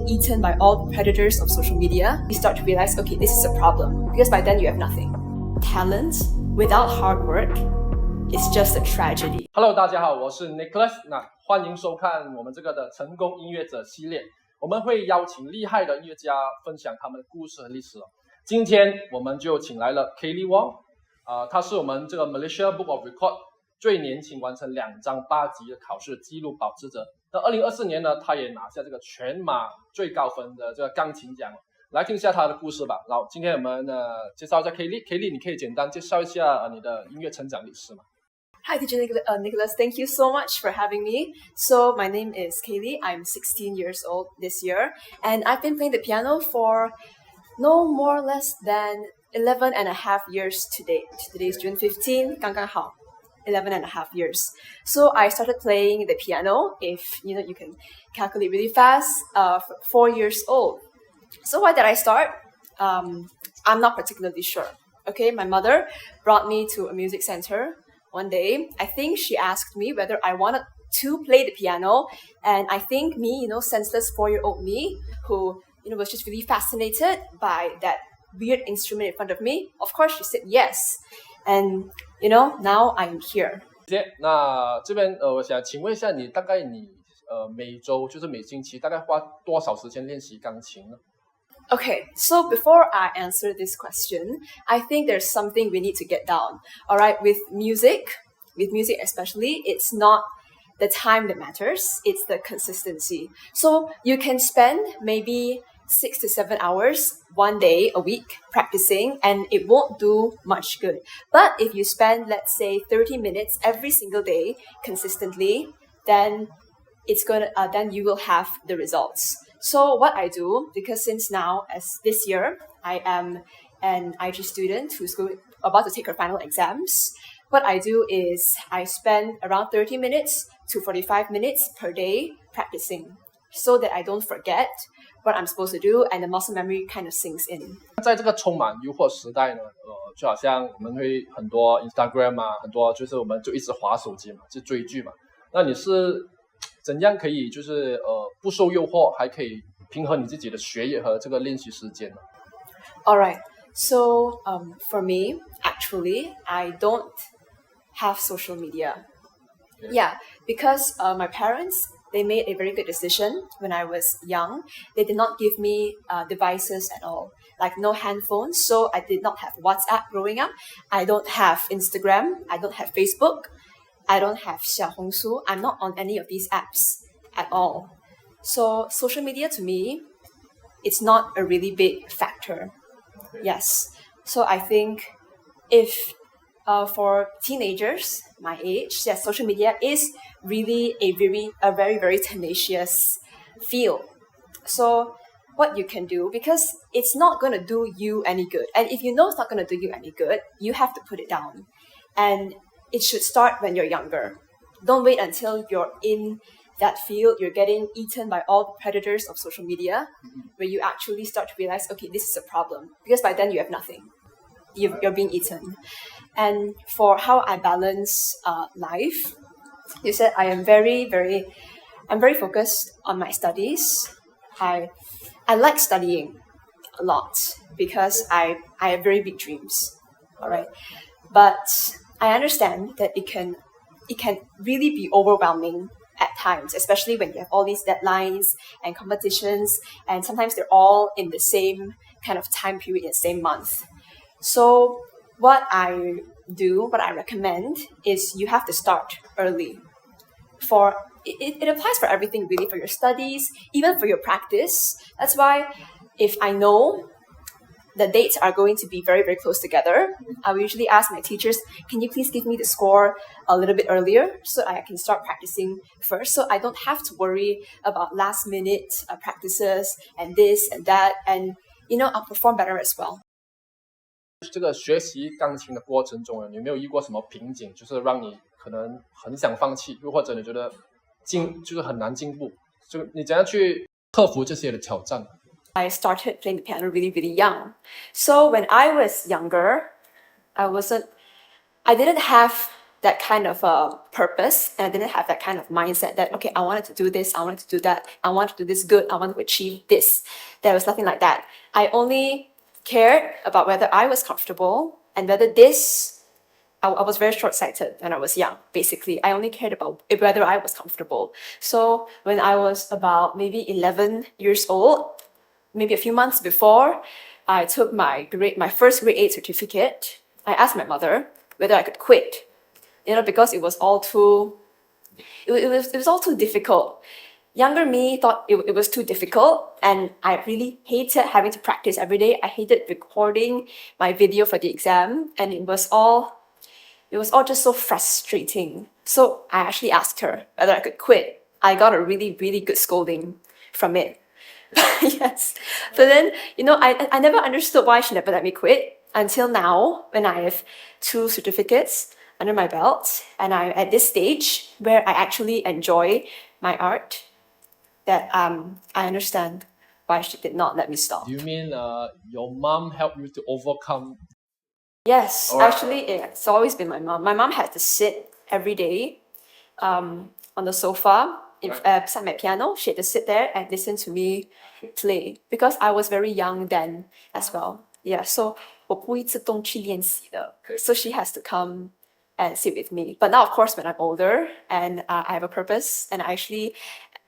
eaten by all the predators of social media, you start to realize, okay, this is a problem. Because by then you have nothing. Talent without hard work is just a tragedy. Hello， 大家好，我是 Nicholas。那欢迎收看我们这个的成功音乐者系列。我们会邀请厉害的音乐家分享他们的故事和历史。今天我们就请来了 Kaylie Wong，他是我们这个 Malaysia Book of Record 最年轻完成2张8级的考试纪录保持者。那2024年呢，他也拿下这个全马最高分的这个钢琴奖。来听一下他的故事吧。然后今天我们介绍一下 Kaylie， 你可以简单介绍一下你的音乐成长历史吗？ Hi, teacher Nicholas. Thank you so much for having me. So my name is Kaylie. I'm 16 years old this year, and I've been playing the piano for no more or less than 11 and a half years to date. Today is June 15, 刚刚好 11 and a half years. So I started playing the piano, if you can calculate really fast, 4 years old. So why did I start? I'm not particularly sure. Okay, my mother brought me to a music center one day. I think she asked me whether I wanted to play the piano, and I think me, senseless 4-year-old me, who was just really fascinated by that weird instrument in front of me. Of course, she said yes, and now I'm here. 那这边我想请问一下你，大概你每周就是每星期大概花多少时间练习钢琴呢？ Okay, so before I answer this question, I think there's something we need to get down. All right, with music especially, it's not the time that matters, it's the consistency. So you can spend maybe 6 to 7 hours one day a week practicing, and it won't do much good. But if you spend, let's say, 30 minutes every single day consistently, then then you will have the results. So what I do, because since now, as this year, I am an IG student who's about to take her final exams, what I do is I spend around 30 minutes to 45 minutes per day practicing so that I don't forget what I'm supposed to do and the muscle memory kind of sinks in. 在这个充满诱惑时代呢，就好像我们会很多 Instagram 啊，很多就是我们就一直滑手机嘛，就追剧嘛。那你是怎样可以就是不受诱惑，还可以平衡你自己的学业和这个练习时间呢？ Alright, so for me, actually, I don't have social media. Yeah, because my parents, they made a very good decision when I was young. They did not give me devices at all, like no handphones. So I did not have WhatsApp growing up. I don't have Instagram. I don't have Facebook. I don't have 小红书. I'm not on any of these apps at all. So social media to me, it's not a really big factor. Okay. Yes. So I think if for teenagers my age, yes, social media is really a very, very tenacious field. So what you can do, because it's not going to do you any good. And if you know it's not going to do you any good, you have to put it down. And it should start when you're younger. Don't wait until you're in that field, you're getting eaten by all the predators of social media, where you actually start to realize, okay, this is a problem. Because by then you have nothing. You're being eaten. And for how I balance life, you said I am very focused on my studies. I like studying a lot because I have very big dreams. All right, but I understand that it can really be overwhelming at times, especially when you have all these deadlines and competitions, and sometimes they're all in the same kind of time period in the same month. So what I recommend is you have to start early. It applies for everything really, for your studies, even for your practice. That's why if I know the dates are going to be very, very close together, I will usually ask my teachers, can you please give me the score a little bit earlier so I can start practicing first, so I don't have to worry about last minute practices and this and that, and I'll perform better as well. 这个学习钢琴的过程中，你有没有遇过什么瓶颈，就是让你可能很想放弃，又或者你觉得就是很难进步，就你怎样去克服这些的挑战？ I started playing the piano really, really young. So when I was younger, I didn't have that kind of purpose, and I didn't have that kind of mindset that, okay, I wanted to do this, I wanted to do that, I wanted to do this good, I wanted to achieve this. There was nothing like that. I only cared about whether I was comfortable and whether this, I was very short-sighted when I was young, basically. I only cared about whether I was comfortable. So when I was about maybe 11 years old, maybe a few months before I took my first grade 8 certificate, I asked my mother whether I could quit. Because it was all too difficult. Younger me thought it was too difficult, and I really hated having to practice every day. I hated recording my video for the exam, and it was all just so frustrating. So I actually asked her whether I could quit. I got a really, really good scolding from it. Yes. But then, I never understood why she never let me quit until now, when I have 2 certificates under my belt, and I'm at this stage where I actually enjoy my art, that I understand why she did not let me stop. Do you mean your mom helped you to overcome? Yes, actually, it's always been my mom. My mom had to sit every day on the sofa beside my piano. She had to sit there and listen to me play, because I was very young then as well. Yeah, so 我不会自动去练习的. So she has to come and sit with me. But now, of course, when I'm older and I have a purpose, and I actually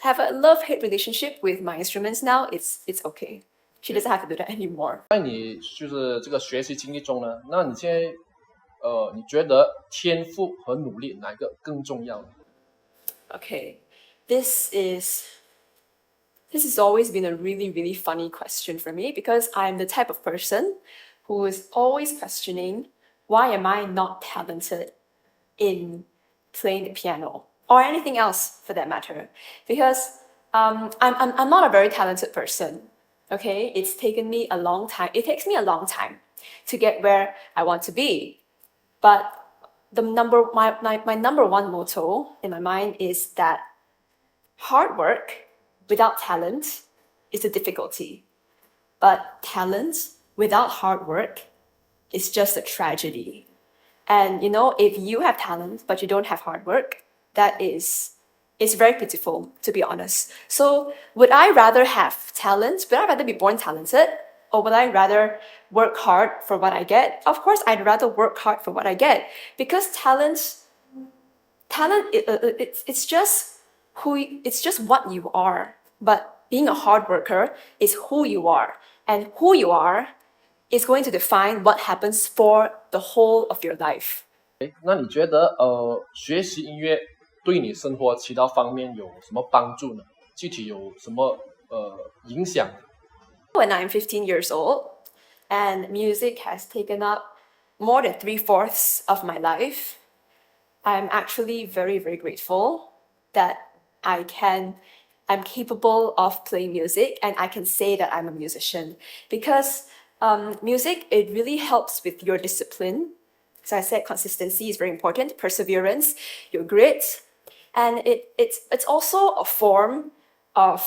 have a love-hate relationship with my instruments now, it's okay. She doesn't have to do that anymore. 在你就是这个学习经历中呢，那你现在你觉得天赋和努力哪一个更重要呢？ Okay, this has always been a really, really funny question for me, because I'm the type of person who is always questioning, why am I not talented in playing the piano or anything else for that matter? Because I'm not a very talented person. Okay, it's taken me a long time. It takes me a long time to get where I want to be. But my number one motto in my mind is that hard work without talent is a difficulty, but talent without hard work is just a tragedy. And if you have talent but you don't have hard work, it's very pitiful, to be honest. So would I rather have talent? Would I rather be born talented? Or would I rather work hard for what I get? Of course, I'd rather work hard for what I get, because talent, it's just what you are. But being a hard worker is who you are, and who you are is going to define what happens for the whole of your life. 那你觉得学习音乐对你生活其他方面有什么帮助呢？具体有什么影响？ When I'm 15 years old and music has taken up more than 3/4 of my life, I'm actually very, very grateful that I'm capable of playing music, and I can say that I'm a musician, because music, it really helps with your discipline. As I said, consistency is very important, perseverance, your grit, and it's also a form of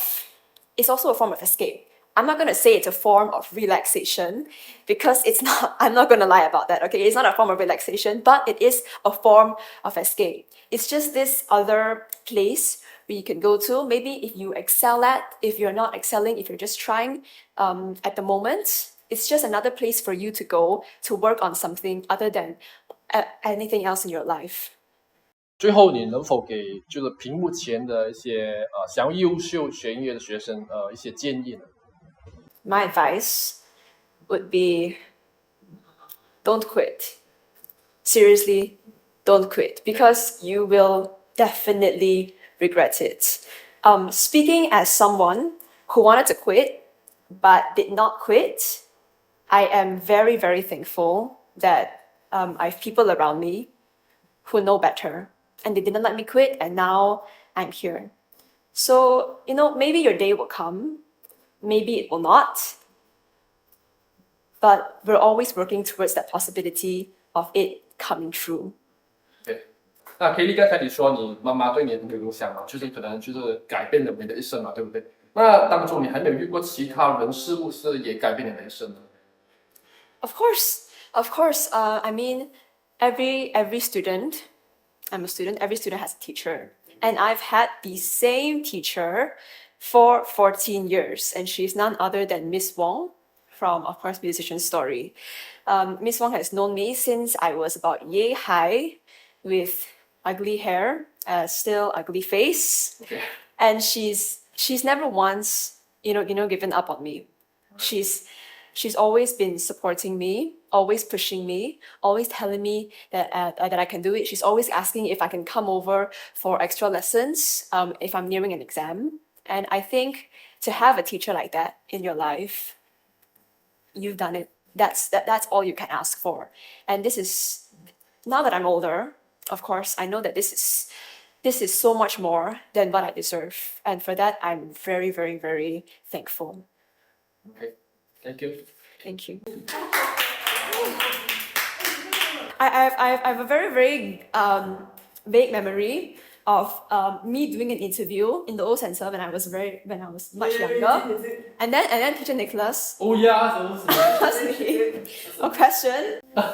escape. I'm not going to say it's a form of relaxation, because it's not. I'm not going to lie about that, okay? It's not a form of relaxation, but it is a form of escape. It's just this other place where you can go to. Maybe if you excel if you're not excelling, if you're just trying at the moment, it's just another place for you to go to work on something other than anything else in your life. 最后，你能否给就是屏幕前的一些想要优秀学音乐的学生一些建议呢？ My advice would be, don't quit. Seriously, don't quit, because you will definitely regret it. Speaking as someone who wanted to quit but did not quit, I am very, very thankful that I have people around me who know better, and they didn't let me quit, and now I'm here. So, maybe your day will come, maybe it will not, but we're always working towards that possibility of it coming true. 对，那 Kaylie 刚才你说你妈妈对你很有影响嘛，就是可能就是改变了你的一生嘛，对不对？那当中你还没有遇过其他人事物是也改变你的一生的？ Of course. I mean, every student I'm a student. Every student has a teacher. And I've had the same teacher for 14 years. And she's none other than Miss Wong from, of course, Musician Story. Miss Wong has known me since I was about yay high with ugly hair, still ugly face. Okay. And she's never once, given up on me. She's always been supporting me, always pushing me, always telling me that I can do it. She's always asking if I can come over for extra lessons if I'm nearing an exam. And I think to have a teacher like that in your life, you've done it. That's all you can ask for. And this is, now that I'm older, of course, I know that this is so much more than what I deserve. And for that, I'm very, very, very thankful. Okay, thank you. Thank you. I have a very, very vague memory of me doing an interview in the old center when I was much younger. And then teacher Nicholas Oh yeah, asked me a question. And